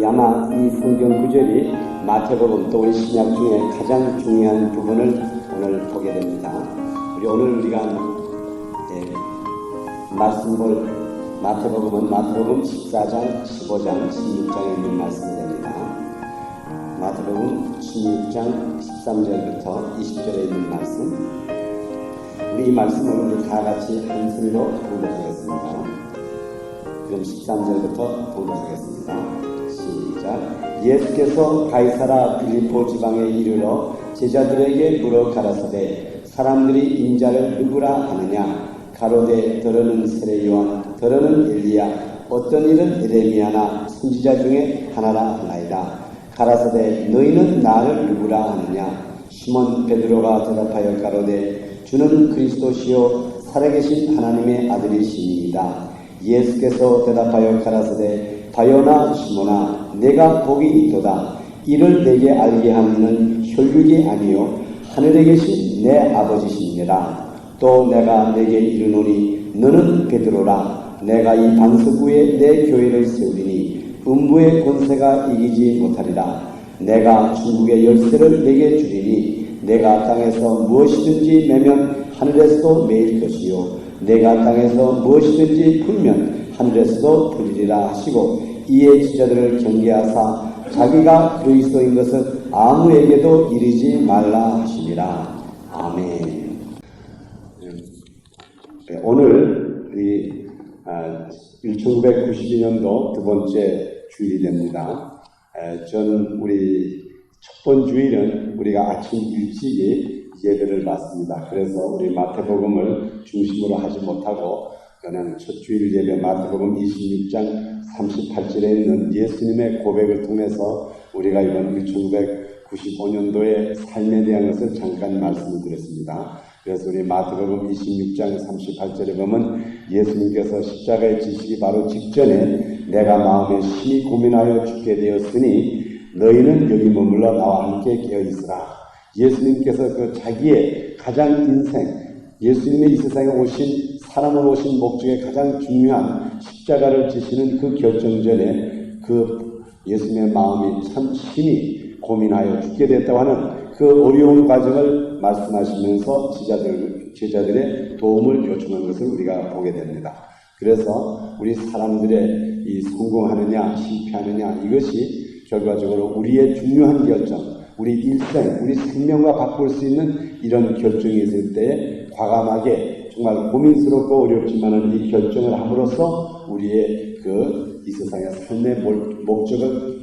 아마 이 성경 구절이 마태복음 또 우리 신약 중에 가장 중요한 부분을 오늘 보게 됩니다. 오늘 우리가 말씀 볼 마태복음은 마태복음 14장, 15장, 16장에 있는 말씀이 됩니다. 마태복음 16장 13절부터 20절에 있는 말씀, 우리 이 말씀을 우리 다 같이 한 소리로 봉독하겠습니다. 그럼 13절부터 봉독하겠습니다. 시작. 예수께서 가이사라 빌립보 지방에 이르러 제자들에게 물어 가라사대 사람들이 인자를 누구라 하느냐. 가로되 더러는 세례 요한, 더러는 엘리야, 어떤 이는 에레미야나 선지자 중에 하나라 하나이다. 가라사대 너희는 나를 누구라 하느냐. 시몬 베드로가 대답하여 가로되 주는 그리스도시요 살아계신 하나님의 아들이시니이다. 예수께서 대답하여 가라사대 바요나 시몬아 내가 복이 있도다. 이를 내게 알게 하는 혈육이 아니요 하늘에 계신 내 아버지시니라. 또 내가 내게 이르노니 너는 베드로라. 내가 이 반석 위에 내 교회를 세우리니 음부의 권세가 이기지 못하리라. 내가 천국의 열쇠를 내게 주리니 내가 땅에서 무엇이든지 매면 하늘에서도 매일 것이요 내가 땅에서 무엇이든지 풀면 하늘에서도 풀리리라 하시고 이에 제자들을 경계하사 자기가 그리스도인 것을 아무에게도 이르지 말라 하시니라. 아멘. 오늘 우리 1992년도 두 번째 주일이 됩니다. 저는 우리 첫 번 주일은 우리가 아침 일찍이 예배를 받습니다. 그래서 우리 마태복음을 중심으로 하지 못하고 그냥 첫 주일 예배 마태복음 26장 38절에 있는 예수님의 고백을 통해서 우리가 이번 1995년도의 삶에 대한 것을 잠깐 말씀을 드렸습니다. 그래서 우리 마태복음 26장 38절에 보면 예수님께서 십자가에 지시기 바로 직전에 내가 마음에 심히 고민하여 죽게 되었으니 너희는 여기 머물러 나와 함께 깨어 있으라. 예수님께서 그 자기의 가장 인생, 예수님의 이 세상에 오신 사람으로 오신 목적의 가장 중요한 십자가를 지시는 그 결정전에 그 예수님의 마음이 참 심히 고민하여 죽게 됐다고 하는 그 어려운 과정을 말씀하시면서 제자들의 도움을 요청한 것을 우리가 보게 됩니다. 그래서 우리 사람들의 이 성공하느냐 실패하느냐 이것이 결과적으로 우리의 중요한 결정, 우리 일생, 우리 생명과 바꿀 수 있는 이런 결정이 있을 때 과감하게 정말 고민스럽고 어렵지만은 이 결정을 함으로써 우리의 이 세상의 삶의 목적을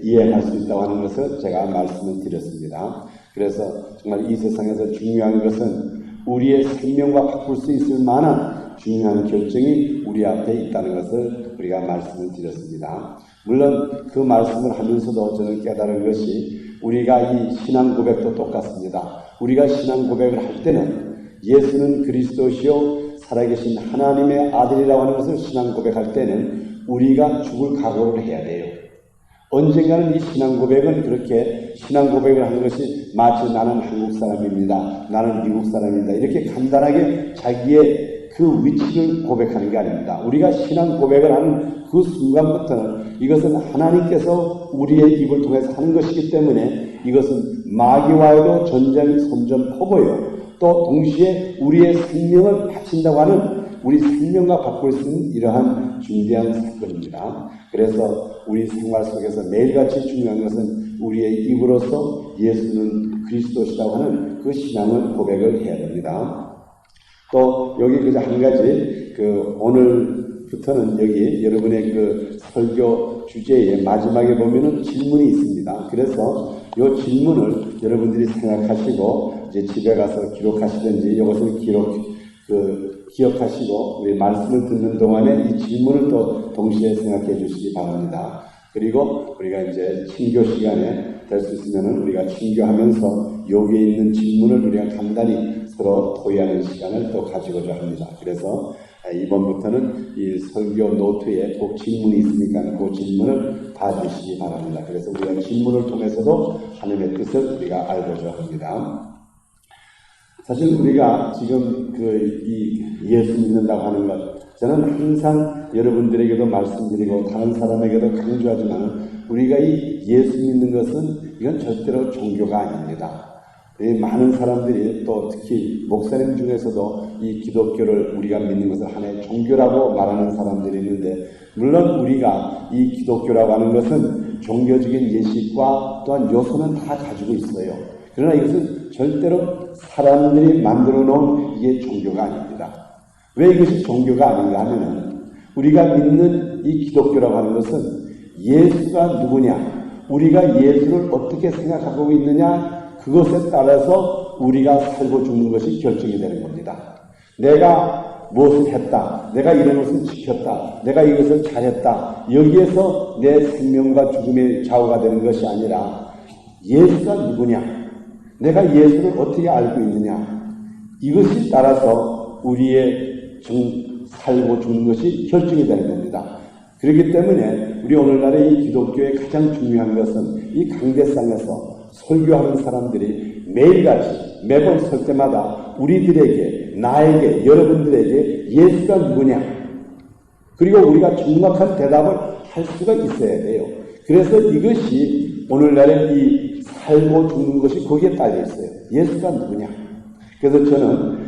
이해할 수 있다고 하는 것을 제가 말씀을 드렸습니다. 그래서 정말 이 세상에서 중요한 것은 우리의 생명과 바꿀 수 있을 만한 중요한 결정이 우리 앞에 있다는 것을 우리가 말씀을 드렸습니다. 물론 그 말씀을 하면서도 저는 깨달은 것이 우리가 이 신앙 고백도 똑같습니다. 우리가 신앙 고백을 할 때는 예수는 그리스도시요 살아계신 하나님의 아들이라고 하는 것을 신앙 고백할 때는 우리가 죽을 각오를 해야 돼요. 언젠가는 이 신앙 고백은 그렇게 신앙 고백을 하는 것이 마치 나는 한국 사람입니다. 나는 미국 사람입니다. 이렇게 간단하게 자기의 그 위치를 고백하는 게 아닙니다. 우리가 신앙 고백을 하는 그 순간부터는 이것은 하나님께서 우리의 입을 통해서 하는 것이기 때문에 이것은 마귀와도 전쟁이 점점 퍼보여 또 동시에 우리의 생명을 바친다고 하는 우리 생명과 바꿀 수 있는 이러한 중대한 사건입니다. 그래서 우리 생활 속에서 매일같이 중요한 것은 우리의 입으로서 예수는 그리스도시라고 하는 그 신앙을 고백을 해야 됩니다. 또 여기 그저 한 가지 오늘부터는 여기 여러분의 그 설교 주제의 마지막에 보면은 질문이 있습니다. 그래서 이 질문을 여러분들이 생각하시고 이제 집에 가서 기록하시든지 이것을 기억하시고 우리 말씀을 듣는 동안에 이 질문을 또 동시에 생각해 주시기 바랍니다. 그리고 우리가 이제 친교 시간에 될 수 있으면은 우리가 친교하면서 여기에 있는 질문을 우리가 간단히 서로 토의하는 시간을 또 가지고자 합니다. 그래서 이번부터는 이 설교 노트에 꼭 질문이 있으니까 그 질문을 봐주시기 바랍니다. 그래서 우리가 질문을 통해서도 하나님의 뜻을 우리가 알고자 합니다. 사실 우리가 지금 이 예수 믿는다고 하는 것, 저는 항상 여러분들에게도 말씀드리고 다른 사람에게도 강조하지만 우리가 이 예수 믿는 것은 이건 절대로 종교가 아닙니다. 많은 사람들이 또 특히 목사님 중에서도 이 기독교를 우리가 믿는 것을 하나의 종교라고 말하는 사람들이 있는데, 물론 우리가 이 기독교라고 하는 것은 종교적인 예식과 또한 요소는 다 가지고 있어요. 그러나 이것은 절대로 사람들이 만들어 놓은 이게 종교가 아닙니다. 왜 이것이 종교가 아닌가 하면은, 우리가 믿는 이 기독교라고 하는 것은 예수가 누구냐, 우리가 예수를 어떻게 생각하고 있느냐, 그것에 따라서 우리가 살고 죽는 것이 결정이 되는 겁니다. 내가 무엇을 했다, 내가 이런 것을 지켰다, 내가 이것을 잘했다, 여기에서 내 생명과 죽음의 좌우가 되는 것이 아니라 예수가 누구냐, 내가 예수를 어떻게 알고 있느냐, 이것이 따라서 우리의 살고 죽는 것이 결정이 되는 겁니다. 그렇기 때문에 우리 오늘날의 이 기독교의 가장 중요한 것은 이 강대상에서 설교하는 사람들이 매일같이 매번 설 때마다 우리들에게, 나에게, 여러분들에게 예수가 누구냐, 그리고 우리가 정확한 대답을 할 수가 있어야 돼요. 그래서 이것이 오늘날의 이 살고 죽는 것이 거기에 딸려 있어요. 예수가 누구냐. 그래서 저는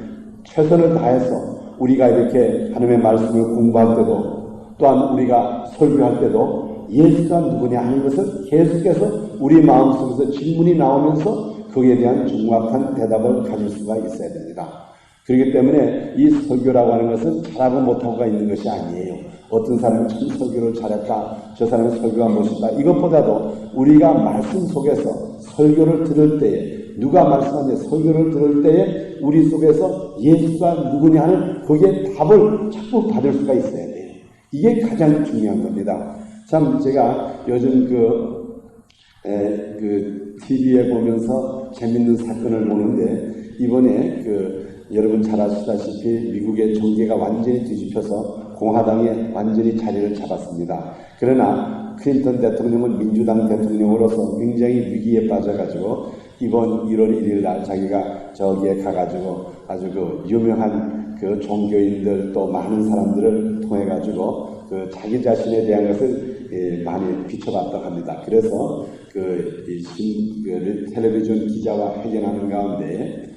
최선을 다해서 우리가 이렇게 하나님의 말씀을 공부할 때도, 또한 우리가 설교할 때도 예수가 누구냐 하는 것은 계속해서 우리 마음속에서 질문이 나오면서 거기에 대한 정확한 대답을 가질 수가 있어야 됩니다. 그렇기 때문에 이 설교라고 하는 것은 잘하고 못하고가 있는 것이 아니에요. 어떤 사람은 참 설교를 잘했다, 저 사람은 설교가 멋있다, 이것보다도 우리가 말씀 속에서 설교를 들을 때에, 누가 말씀하는데 설교를 들을 때에 우리 속에서 예수가 누구냐 하는 거기에 답을 자꾸 받을 수가 있어야 돼요. 이게 가장 중요한 겁니다. 참 제가 요즘 TV에 보면서 재밌는 사건을 보는데, 이번에 여러분 잘 아시다시피 미국의 정계가 완전히 뒤집혀서 공화당이 완전히 자리를 잡았습니다. 그러나 클린턴 대통령은 민주당 대통령으로서 굉장히 위기에 빠져가지고 이번 1월 1일 날 자기가 저기에 가가지고 아주 유명한 종교인들 또 많은 사람들을 통해가지고 자기 자신에 대한 것을 많이 비춰봤다고 합니다. 그래서 텔레비전 기자와 회견하는 가운데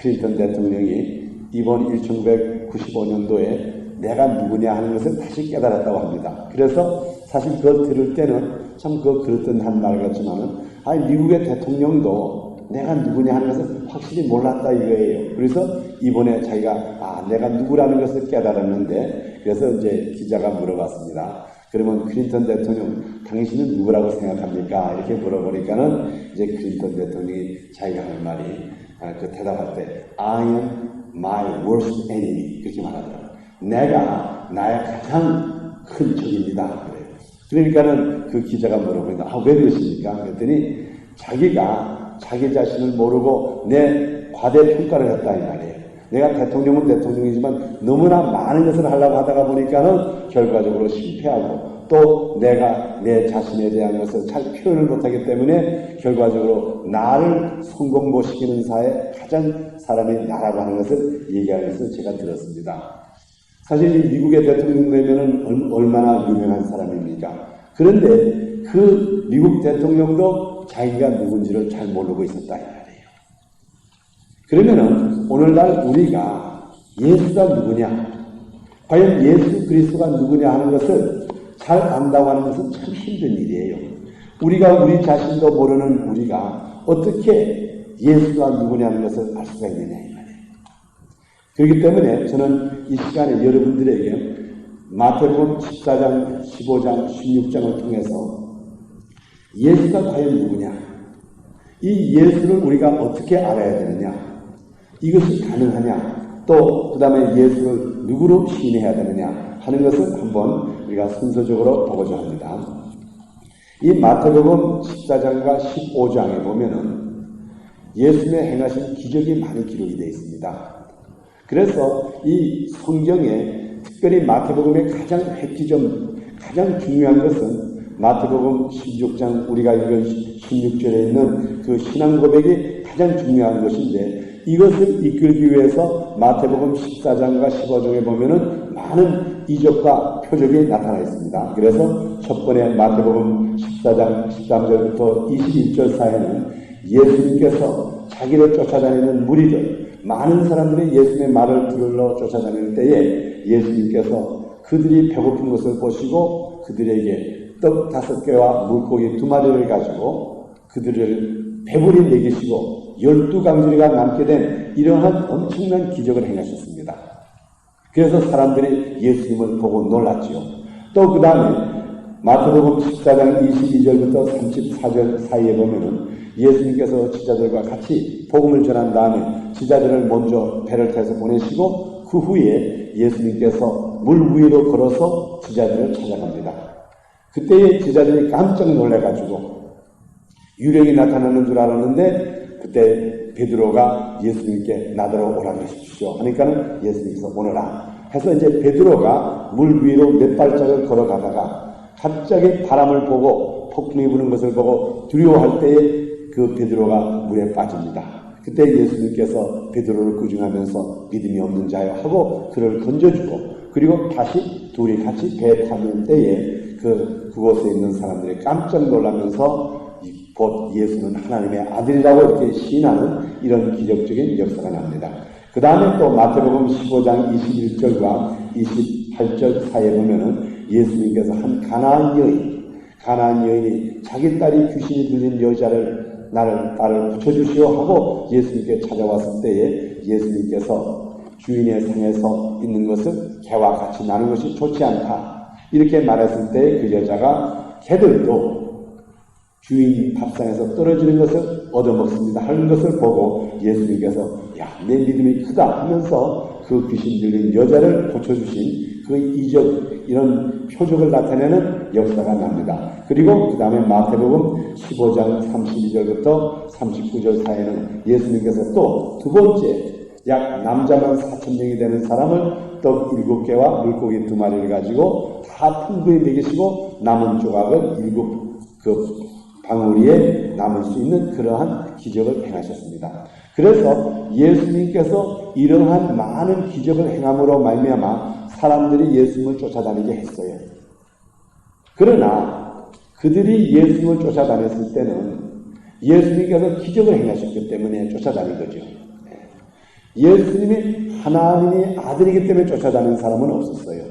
클린턴 대통령이 이번 1995년도에 내가 누구냐 하는 것을 다시 깨달았다고 합니다. 그래서 사실 그걸 들을 때는 참 그렇던 한 말 같지만은, 미국의 대통령도 내가 누구냐 하는 것을 확실히 몰랐다 이거예요. 그래서 이번에 자기가 내가 누구라는 것을 깨달았는데, 그래서 이제 기자가 물어봤습니다. 그러면 클린턴 대통령, 당신은 누구라고 생각합니까? 이렇게 물어보니까는 이제 클린턴 대통령이 자기가 하는 말이, 대답할 때 I am my worst enemy, 그렇게 말하더라고요. 내가 나의 가장 큰 적입니다. 그러니까는 그 기자가 물어보니까 왜 그러십니까? 그랬더니 자기가 자기 자신을 모르고 내 과대평가를 했다 이 말이에요. 내가 대통령은 대통령이지만 너무나 많은 것을 하려고 하다가 보니까는 결과적으로 실패하고, 또 내가 내 자신에 대한 것을 잘 표현을 못하기 때문에 결과적으로 나를 성공 못 시키는 사회 가장 사람이 나라고 하는 것을 얘기하면서 제가 들었습니다. 사실 이 미국의 대통령 되면은 얼마나 유명한 사람입니까? 그런데 그 미국 대통령도 자기가 누군지를 잘 모르고 있었다 이 말이에요. 그러면은 오늘날 우리가 예수가 누구냐, 과연 예수 그리스도가 누구냐 하는 것을 잘 안다고 하는 것은 참 힘든 일이에요. 우리가 우리 자신도 모르는 우리가 어떻게 예수가 누구냐는 것을 알 수가 있느냐 이 말이에요. 그렇기 때문에 저는 이 시간에 여러분들에게 마태복음 14장, 15장, 16장을 통해서 예수가 과연 누구냐, 이 예수를 우리가 어떻게 알아야 되느냐, 이것이 가능하냐, 또 그 다음에 예수를 누구로 시인해야 되느냐 하는 것을 한번 우리가 순서적으로 보고자 합니다. 이 마태복음 14장과 15장에 보면은 예수님의 행하신 기적이 많이 기록이 되어 있습니다. 그래서 이 성경에 특별히 마태복음의 가장 획기점, 가장 중요한 것은 마태복음 16장 우리가 읽은 16절에 있는 그 신앙 고백이 가장 중요한 것인데, 이것을 이끌기 위해서 마태복음 14장과 15장에 보면은 많은 이적과 표적이 나타나 있습니다. 그래서 첫 번에 마태복음 14장 13절부터 21절 사이에는 예수님께서 자기를 쫓아다니는 무리들, 많은 사람들이 예수님의 말을 들으러 쫓아다닐 때에 예수님께서 그들이 배고픈 것을 보시고 그들에게 떡 5개와 물고기 2마리를 가지고 그들을 배불리 먹이시고 12강주리가 남게 된 이러한 엄청난 기적을 행하셨습니다. 그래서 사람들이 예수님을 보고 놀랐지요. 또 그 다음에 마태복음 14장 22절부터 34절 사이에 보면은 예수님께서 제자들과 같이 복음을 전한 다음에 제자들을 먼저 배를 타서 보내시고 그 후에 예수님께서 물 위로 걸어서 제자들을 찾아갑니다. 그때의 제자들이 깜짝 놀래가지고 유령이 나타나는 줄 알았는데 그때 베드로가 예수님께 나더러 오라 그러십시오 하니까는 예수님께서 오너라 해서 이제 베드로가 물 위로 몇 발짝을 걸어가다가 갑자기 바람을 보고 폭풍이 부는 것을 보고 두려워할 때에 그 베드로가 물에 빠집니다. 그때 예수님께서 베드로를 꾸중하면서 믿음이 없는 자여 하고 그를 건져주고 그리고 다시 둘이 같이 배에 타는 때에 그곳에 있는 사람들이 깜짝 놀라면서 곧 예수는 하나님의 아들이라고 이렇게 시인하는 이런 기적적인 역사가 납니다. 그 다음에 또 마태복음 15장 21절과 28절 사이에 보면은 예수님께서 한 가나안 여인이 자기 딸이 귀신이 들린 여자를 딸을 붙여주시오 하고 예수님께 찾아왔을 때에 예수님께서 주인의 상에서 있는 것을 개와 같이 나누는 것이 좋지 않다. 이렇게 말했을 때 그 여자가 개들도 주인 밥상에서 떨어지는 것을 얻어먹습니다 하는 것을 보고 예수님께서 야, 내 믿음이 크다 하면서 그 귀신 들린 여자를 고쳐주신 그 이적 이런 표적을 나타내는 역사가 납니다. 그리고 그 다음에 마태복음 15장 32절부터 39절 사이에는 예수님께서 또 두 번째 약 남자만 4,000명이 되는 사람을 떡 7개와 물고기 2마리를 가지고 다 풍부히 먹이시고 남은 조각을 7 방울이에 남을 수 있는 그러한 기적을 행하셨습니다. 그래서 예수님께서 이러한 많은 기적을 행함으로 말미암아 사람들이 예수님을 쫓아다니게 했어요. 그러나 그들이 예수님을 쫓아다녔을 때는 예수님께서 기적을 행하셨기 때문에 쫓아다닌 거죠. 예수님이 하나님의 아들이기 때문에 쫓아다니는 사람은 없었어요.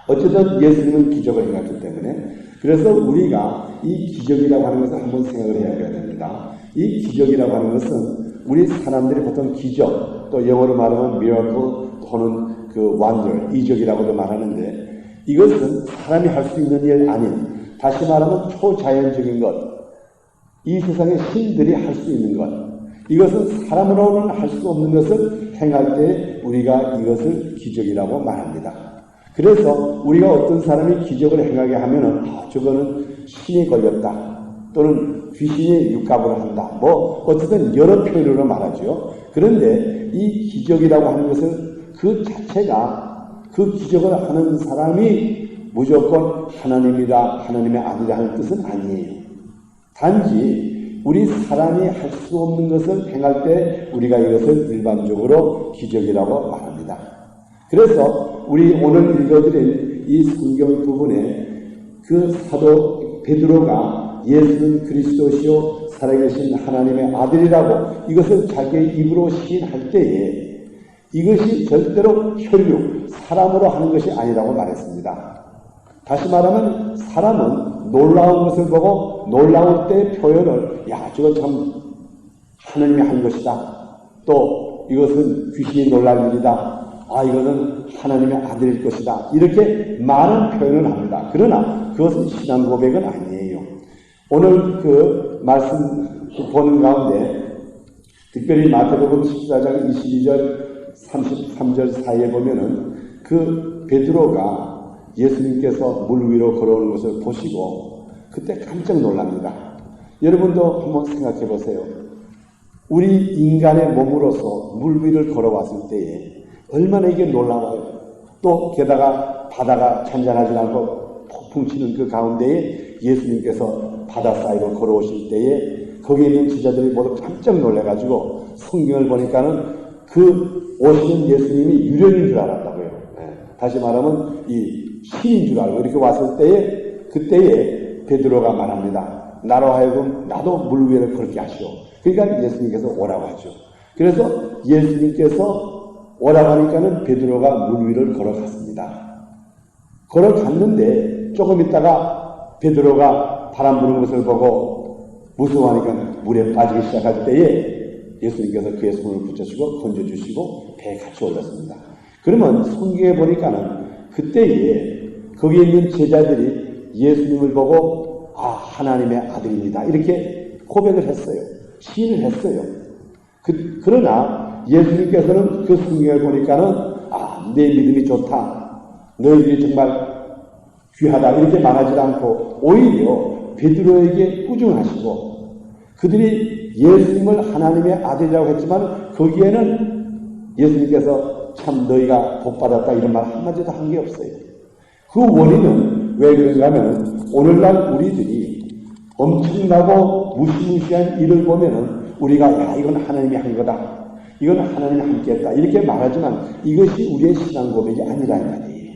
어쨌든 예수님은 기적을 행했기 때문에 그래서 우리가 이 기적이라고 하는 것을 한번 생각을 해야 됩니다. 이 기적이라고 하는 것은 우리 사람들이 보통 기적 또 영어로 말하면 miracle 또는 그 wonder 이적이라고도 말하는데 이것은 사람이 할 수 있는 일 아닌 다시 말하면 초자연적인 것 이 세상의 신들이 할 수 있는 것 이것은 사람으로는 할 수 없는 것을 행할 때 우리가 이것을 기적이라고 말합니다. 그래서 우리가 어떤 사람이 기적을 행하게 하면은 저거는 신이 걸렸다 또는 귀신이 육갑을 한다 뭐 어쨌든 여러 표현으로 말하죠. 그런데 이 기적이라고 하는 것은 그 자체가 그 기적을 하는 사람이 무조건 하나님이다 하나님의 아들이라 하는 뜻은 아니에요. 단지 우리 사람이 할 수 없는 것을 행할 때 우리가 이것을 일반적으로 기적이라고 말합니다. 그래서 우리 오늘 읽어드린 이 성경 부분에 그 사도 베드로가 예수는 그리스도시요 살아계신 하나님의 아들이라고 이것을 자기의 입으로 시인할 때에 이것이 절대로 혈육, 사람으로 하는 것이 아니라고 말했습니다. 다시 말하면 사람은 놀라운 것을 보고 놀라울 때 표현을 저거 참 하나님이 한 것이다. 또 이것은 귀신이 놀랄 일이다. 이거는 하나님의 아들일 것이다. 이렇게 많은 표현을 합니다. 그러나 그것은 신앙 고백은 아니에요. 오늘 그 말씀 보는 가운데 특별히 마태복음 14장 22절 33절 사이에 보면은 그 베드로가 예수님께서 물 위로 걸어오는 것을 보시고 그때 깜짝 놀랍니다. 여러분도 한번 생각해 보세요. 우리 인간의 몸으로서 물 위를 걸어왔을 때에 얼마나 이게 놀라워요. 또 게다가 바다가 잔잔하지 않고 폭풍 치는 그 가운데에 예수님께서 바다 사이로 걸어오실 때에 거기에 있는 제자들이 모두 깜짝 놀래가지고 성경을 보니까는 그 오시는 예수님이 유령인 줄 알았다고요. 다시 말하면 이 신인 줄 알고 이렇게 왔을 때에 그때에 베드로가 말합니다. 나로 하여금 나도 물 위를 걸게 하시오. 그러니까 예수님께서 오라고 하죠. 그래서 예수님께서 오라고 하니까는 베드로가 물 위를 걸어갔습니다. 걸어갔는데 조금 있다가 베드로가 바람 부는 것을 보고 무서워하니까 물에 빠지기 시작할 때에 예수님께서 그의 손을 붙여주고 건져주시고 배에 같이 올렸습니다. 그러면 성경에 보니까는 그때에 거기에 있는 제자들이 예수님을 보고 하나님의 아들입니다 이렇게 고백을 했어요. 시인을 했어요. 그러나 예수님께서는 그 성경을 보니까는 내 믿음이 좋다, 너희들이 정말 귀하다 이렇게 말하지 않고 오히려 베드로에게 꾸중하시고 그들이 예수님을 하나님의 아들이라고 했지만 거기에는 예수님께서 참 너희가 복받았다 이런 말 한마디도 한 게 없어요. 그 원인은 왜 그런가 하면 오늘날 우리들이 엄청나고 무시무시한 일을 보면은 우리가 이건 하나님이 한 거다, 이건 하나님이 함께 했다 이렇게 말하지만 이것이 우리의 신앙 고백이 아니라 이 말이에요.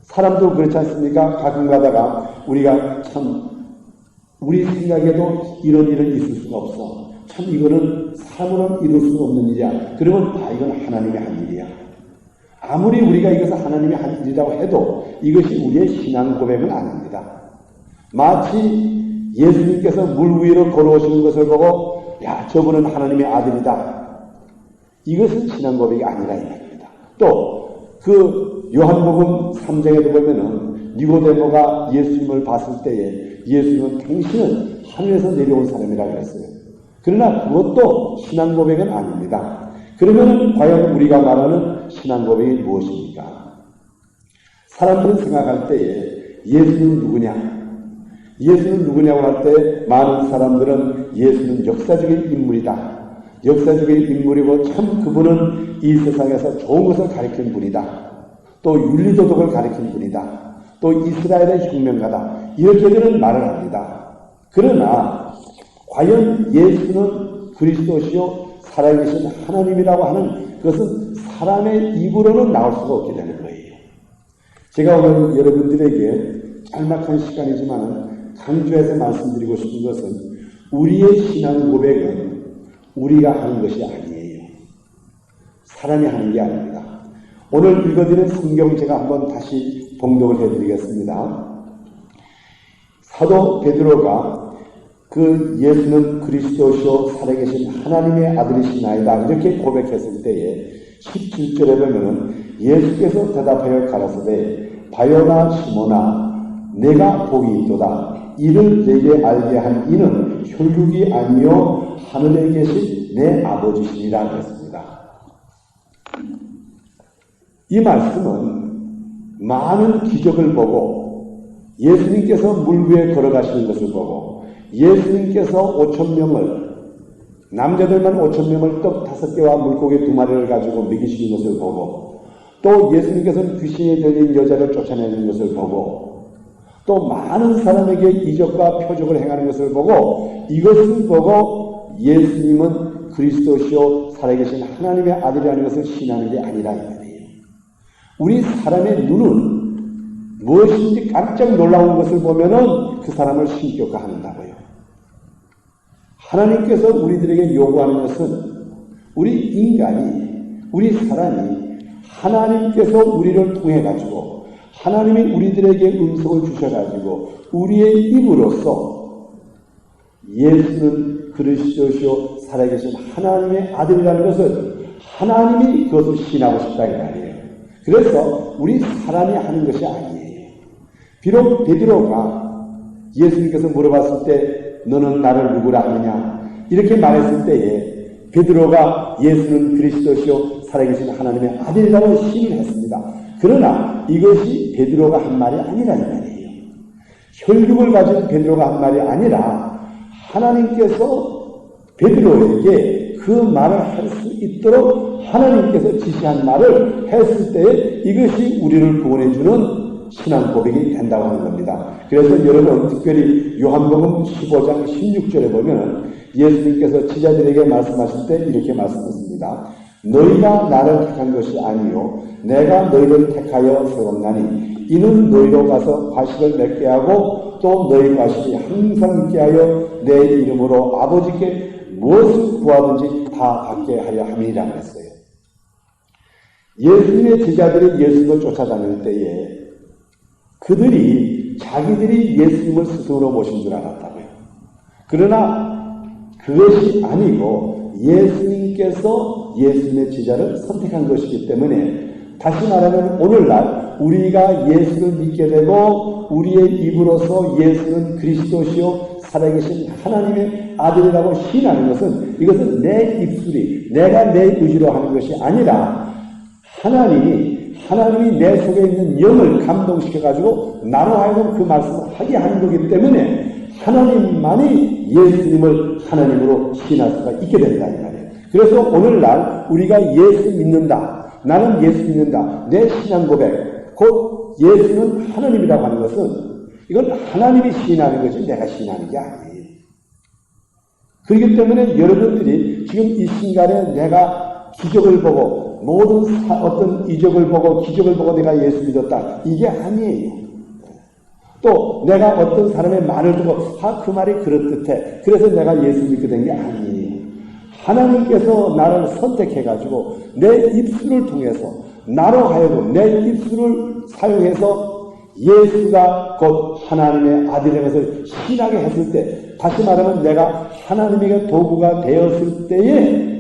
사람도 그렇지 않습니까? 가끔 가다가 우리가 참 우리 생각에도 이런 일은 있을 수가 없어. 참 이거는 사람으로는 이룰 수가 없는 일이야. 그러면 이건 하나님의 한 일이야. 아무리 우리가 이것을 하나님의 한 일이라고 해도 이것이 우리의 신앙 고백은 아닙니다. 마치 예수님께서 물 위로 걸어오시는 것을 보고 저분은 하나님의 아들이다. 이것은 신앙 고백이 아니라 이 말입니다. 또 그 요한복음 3장에도 보면은 니고데모가 예수님을 봤을 때에 예수님은 당신은 하늘에서 내려온 사람이라고 했어요. 그러나 그것도 신앙 고백은 아닙니다. 그러면 과연 우리가 말하는 신앙 고백이 무엇입니까? 사람들은 생각할 때에 예수는 누구냐? 예수는 누구냐고 할 때 많은 사람들은 예수는 역사적인 인물이다. 역사적인 인물이고 참 그분은 이 세상에서 좋은 것을 가르친 분이다. 또 윤리도덕을 가르친 분이다. 또 이스라엘의 혁명가다. 이렇게들은 말을 합니다. 그러나 과연 예수는 그리스도시요 살아계신 하나님이라고 하는 그것은 사람의 입으로는 나올 수가 없게 되는 거예요. 제가 오늘 여러분들에게 짤막한 시간이지만 강조해서 말씀드리고 싶은 것은 우리의 신앙 고백은 우리가 하는 것이 아니에요. 사람이 하는 게 아닙니다. 오늘 읽어드린 성경 제가 한번 다시 봉독을 해드리겠습니다. 사도 베드로가 그 예수는 그리스도시요 살아계신 하나님의 아들이시나이다 이렇게 고백했을 때에 17절에 보면은 예수께서 대답하여 가라사대 바요나 시몬아 내가 복이 있도다. 이를 내게 알게 한 이는 혈육이 아니요 하늘에 계신 내 아버지시니라 그랬습니다. 이 말씀은 많은 기적을 보고 예수님께서 물 위에 걸어가시는 것을 보고 예수님께서 5,000명을 남자들만 5,000명을 떡 5개와 물고기 2마리를 가지고 먹이시는 것을 보고 또 예수님께서는 귀신이 들린 여자를 쫓아내는 것을 보고 또 많은 사람에게 이적과 표적을 행하는 것을 보고 이것을 보고 예수님은 그리스도시요 살아계신 하나님의 아들이라는 것을 신하는 게 아니라 이 말이에요. 우리 사람의 눈은 무엇인지 깜짝 놀라운 것을 보면은 그 사람을 신격화한다고요. 하나님께서 우리들에게 요구하는 것은 우리 인간이, 우리 사람이 하나님께서 우리를 통해 가지고 하나님이 우리들에게 음성을 주셔가지고 우리의 입으로써 예수는 그리스도시요 살아계신 하나님의 아들이라는 것을 하나님이 그것을 신하고 싶다 이 말이에요. 그래서 우리 사람이 하는 것이 아니에요. 비록 베드로가 예수님께서 물어봤을 때 너는 나를 누구라 하느냐 이렇게 말했을 때에 베드로가 예수는 그리스도시요 살아계신 하나님의 아들이라고 시인을 했습니다. 그러나 이것이 베드로가 한 말이 아니라 이 말이에요. 혈육을 가진 베드로가 한 말이 아니라 하나님께서 베드로에게 그 말을 할 수 있도록 하나님께서 지시한 말을 했을 때 이것이 우리를 구원해주는 신앙 고백이 된다고 하는 겁니다. 그래서 여러분 특별히 요한복음 15장 16절에 보면 예수님께서 제자들에게 말씀하실 때 이렇게 말씀했습니다. 너희가 나를 택한 것이 아니요 내가 너희를 택하여 세웠나니 이는 너희로 가서 과실을 맺게 하고 또 너희 과실이 항상 있게 하여 내 이름으로 아버지께 무엇을 구하든지 다 받게 하려 함이라 했어요. 예수님의 제자들이 예수님을 쫓아다닐 때에 그들이 자기들이 예수님을 스승으로 모신 줄 알았다고요. 그러나 그것이 아니고 예수님께서 예수님의 제자를 선택한 것이기 때문에 다시 말하면 오늘날 우리가 예수를 믿게 되고 우리의 입으로서 예수는 그리스도시요 살아계신 하나님의 아들이라고 시인하는 것은 이것은 내 입술이 내가 내 의지로 하는 것이 아니라 하나님이 내 속에 있는 영을 감동시켜가지고 나로 하여금 그 말씀을 하게 하는 거기 때문에 하나님만이 예수님을 하나님으로 시인할 수가 있게 된다 이 말이에요. 그래서 오늘날 우리가 예수 믿는다. 나는 예수 믿는다. 내 신앙 고백, 곧 예수는 하나님이라고 하는 것은 이건 하나님이 시인하는 것이 내가 시인하는 게 아니에요. 그렇기 때문에 여러분들이 지금 이 순간에 내가 기적을 보고 모든 어떤 이적을 보고 기적을 보고 내가 예수 믿었다. 이게 아니에요. 또 내가 어떤 사람의 말을 듣고 그 말이 그럴듯해. 그래서 내가 예수 믿게 된 게 아니에요. 하나님께서 나를 선택해가지고 내 입술을 통해서 나로 하여금 내 입술을 사용해서 예수가 곧 하나님의 아들이라는 것을 신하게 했을 때 다시 말하면 내가 하나님에게 도구가 되었을 때에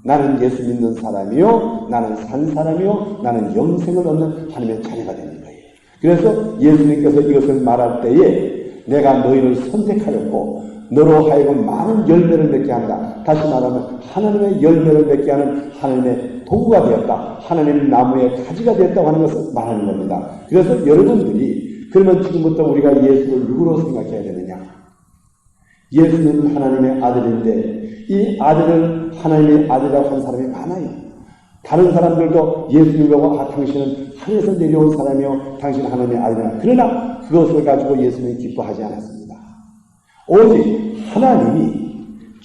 나는 예수 믿는 사람이요 나는 산 사람이요 나는 영생을 얻는 하나님의 자녀가 되는 거예요. 그래서 예수님께서 이것을 말할 때에 내가 너희를 선택하였고 너로 하여금 많은 열매를 맺게 한다. 다시 말하면 하나님의 열매를 맺게 하는 하나님의 도구가 되었다. 하나님의 나무의 가지가 되었다고 하는 것을 말하는 겁니다. 그래서 여러분들이 그러면 지금부터 우리가 예수를 누구로 생각해야 되느냐? 예수는 하나님의 아들인데 이 아들을 하나님의 아들이라고 하는 사람이 많아요. 다른 사람들도 예수님을 보고 당신은 하늘에서 내려온 사람이요 당신은 하나님의 아들이라. 그러나 그것을 가지고 예수님이 기뻐하지 않았습니다. 오직 하나님이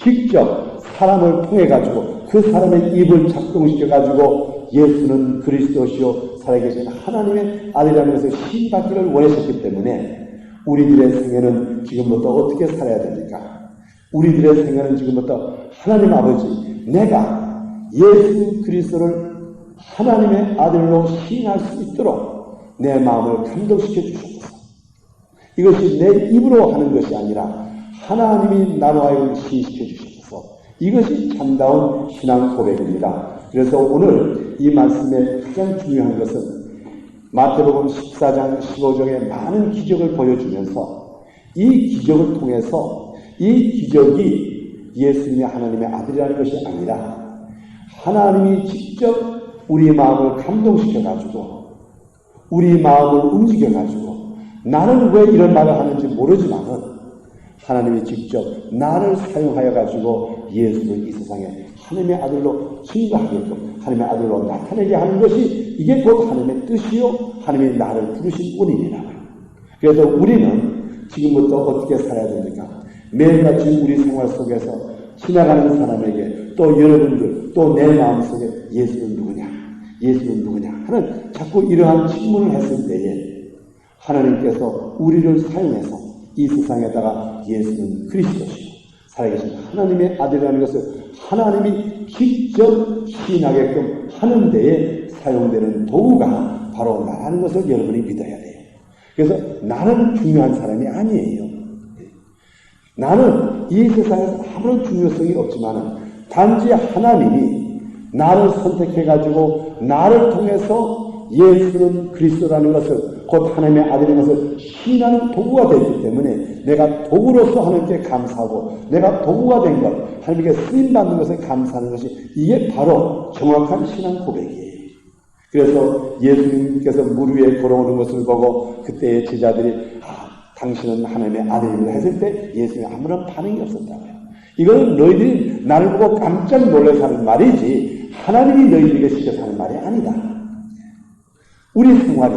직접 사람을 통해 가지고 그 사람의 입을 작동시켜 가지고 예수는 그리스도시요 살아계신 하나님의 아들이라는 것을 시인받기를 원하셨기 때문에 우리들의 생애는 지금부터 어떻게 살아야 됩니까? 우리들의 생애는 지금부터 하나님 아버지 내가 예수 그리스도를 하나님의 아들로 시인할 수 있도록 내 마음을 감동시켜 주셨소서. 이것이 내 입으로 하는 것이 아니라 하나님이 나로 하여금 시인시켜 주셨소서. 이것이 참다운 신앙 고백입니다. 그래서 오늘 이 말씀의 가장 중요한 것은 마태복음 14장 15장의 많은 기적을 보여주면서 이 기적을 통해서 이 기적이 예수님의 하나님의 아들이라는 것이 아니라 하나님이 직접 우리 마음을 감동시켜가지고 우리 마음을 움직여가지고 나는 왜 이런 말을 하는지 모르지만은 하나님이 직접 나를 사용하여가지고 예수를 이 세상에 하나님의 아들로 증거하게끔 하나님의 아들로 나타내게 하는 것이 이게 곧 하나님의 뜻이요 하나님이 나를 부르신 원인이라고. 그래서 우리는 지금부터 어떻게 살아야 됩니까? 매일같이 우리 생활 속에서 지나가는 사람에게 또 여러분들 또 내 마음속에 예수는 누구냐 예수는 누구냐 하는 자꾸 이러한 질문을 했을 때에 하나님께서 우리를 사용해서 이 세상에다가 예수는 그리스도시요 살아계신 하나님의 아들이라는 것을 하나님이 직접 시인하게끔 하는 데에 사용되는 도구가 바로 나라는 것을 여러분이 믿어야 돼요. 그래서 나는 중요한 사람이 아니에요. 나는 이 세상에서 아무런 중요성이 없지만 단지 하나님이 나를 선택해가지고 나를 통해서 예수는 그리스도라는 것을 곧 하나님의 아들인 것을 시인하는 도구가 되기 때문에 내가 도구로서 하나님께 감사하고 내가 도구가 된 것, 하나님께 쓰임받는 것에 감사하는 것이 이게 바로 정확한 신앙 고백이에요. 그래서 예수님께서 물 위에 걸어오는 것을 보고 그때의 제자들이 당신은 하나님의 아들입니다 했을 때 예수님이 아무런 반응이 없었다고요. 이거는 너희들이 나를 보고 깜짝 놀라서 하는 말이지 하나님이 너희들에게 시켜서 하는 말이 아니다. 우리 생활이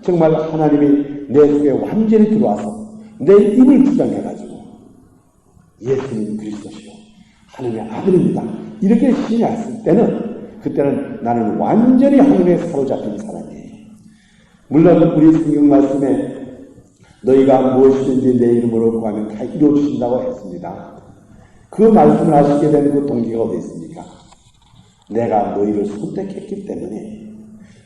정말 하나님이 내 속에 완전히 들어와서 내 입을 주장해가지고 예수님 그리스도시요 하나님의 아들입니다. 이렇게 신이 왔을 때는 그때는 나는 완전히 하나님에 사로잡힌 사람이에요. 물론 우리 성경 말씀에 너희가 무엇이든지 내 이름으로 구하면 다 이루어주신다고 했습니다. 그 말씀을 하시게 된 그 동기가 어디 있습니까? 내가 너희를 선택했기 때문에,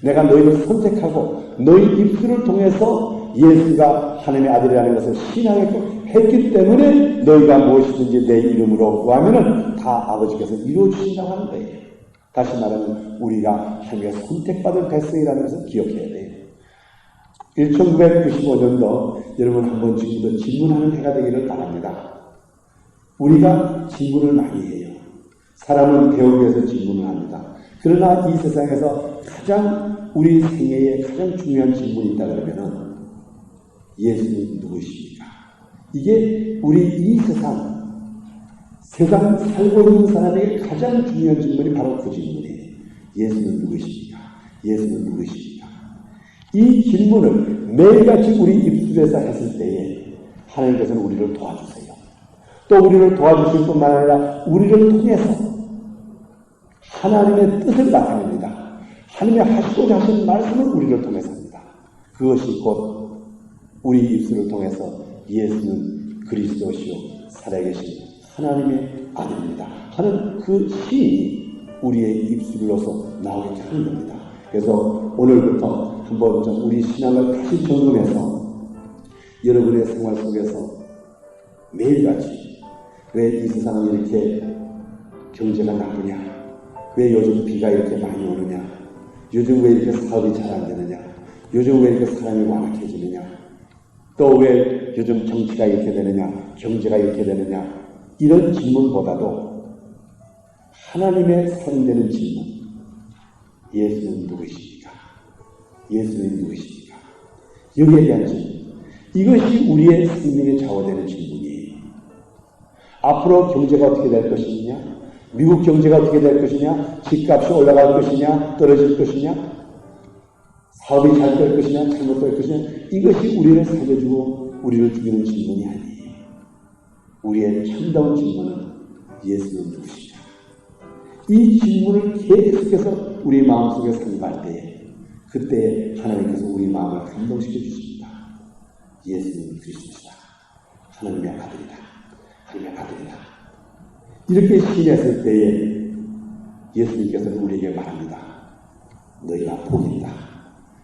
내가 너희를 선택하고 너희 입술을 통해서 예수가 하나님의 아들이라는 것을 신앙하게끔 했기 때문에 너희가 무엇이든지 내 이름으로 구하면 다 아버지께서 이루어주신다고 하는 거예요. 다시 말하면 우리가 하나님의 선택받은 백성이라는 것을 기억해야 돼요. 1995년도 여러분 한번 지금부터 질문하는 해가 되기를 바랍니다. 우리가 질문을 많이 해요. 사람은 배우기 위해서 질문을 합니다. 그러나 이 세상에서 가장 우리 생애에 가장 중요한 질문이 있다 그러면은 예수는 누구십니까? 이게 우리 이 세상 살고 있는 사람에게 가장 중요한 질문이 바로 그 질문이에요. 예수는 누구십니까? 예수는 누구십니까? 이 질문을 매일같이 우리 입술에서 했을 때에 하나님께서는 우리를 도와주세요. 또 우리를 도와주실 뿐만 아니라 우리를 통해서 하나님의 뜻을 나타냅니다. 하나님의 하시고자 하신 말씀을 우리를 통해서 합니다. 그것이 곧 우리 입술을 통해서 예수는 그리스도시요 살아계신 하나님의 아들입니다 하는 그 시인이 우리의 입술로서 나오게 하는 겁니다. 그래서 오늘부터 한번 좀 우리 신앙을 다시 점검해서 여러분의 생활 속에서 매일같이 왜 이 세상은 이렇게 경제가 나쁘냐, 왜 요즘 비가 이렇게 많이 오느냐, 요즘 왜 이렇게 사업이 잘 안 되느냐, 요즘 왜 이렇게 사람이 완악해지느냐, 또 왜 요즘 정치가 이렇게 되느냐, 경제가 이렇게 되느냐, 이런 질문보다도 하나님의 선되는 질문, 예수는 누구십니까? 예수는 누구십니까? 여기에 대한 질문, 이것이 우리의 생명에 좌우되는 질문이에요. 앞으로 경제가 어떻게 될 것이냐, 미국 경제가 어떻게 될 것이냐, 집값이 올라갈 것이냐, 떨어질 것이냐, 사업이 잘 될 것이냐, 잘못될 것이냐, 이것이 우리를 살려주고 우리를 죽이는 질문이 아니에요. 우리의 참다운 질문은 예수는 누구십니까? 이 질문을 계속해서 우리 마음속에 상고할 때에 그때 하나님께서 우리 마음을 감동시켜 주십니다. 예수는 그리스도시다. 하나님의 아들이다. 하나님의 아들이다. 이렇게 시인했을 때에 예수님께서는 우리에게 말합니다. 너희가 복이다.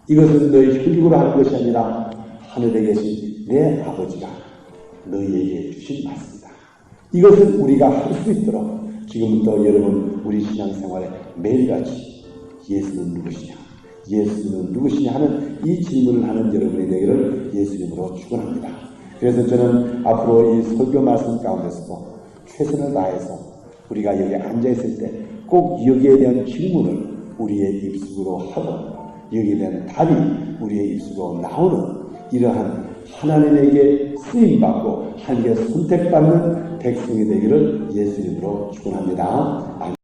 이것은 너희 혈육으로 하는 것이 아니라 하늘에 계신 내 아버지가 너희에게 주신 말씀이다. 이것은 우리가 할 수 있도록 지금부터 여러분 우리 신앙생활에 매일같이 예수는 누구시냐, 예수는 누구시냐 하는 이 질문을 하는 여러분이 되기를 예수님으로 축원합니다. 그래서 저는 앞으로 이 설교 말씀 가운데서도 최선을 다해서 우리가 여기 앉아있을 때 꼭 여기에 대한 질문을 우리의 입술로 하고 여기에 대한 답이 우리의 입술로 나오는 이러한 하나님에게 쓰임받고 하나님께 선택받는 백성이 되기를 예수님으로 축원합니다.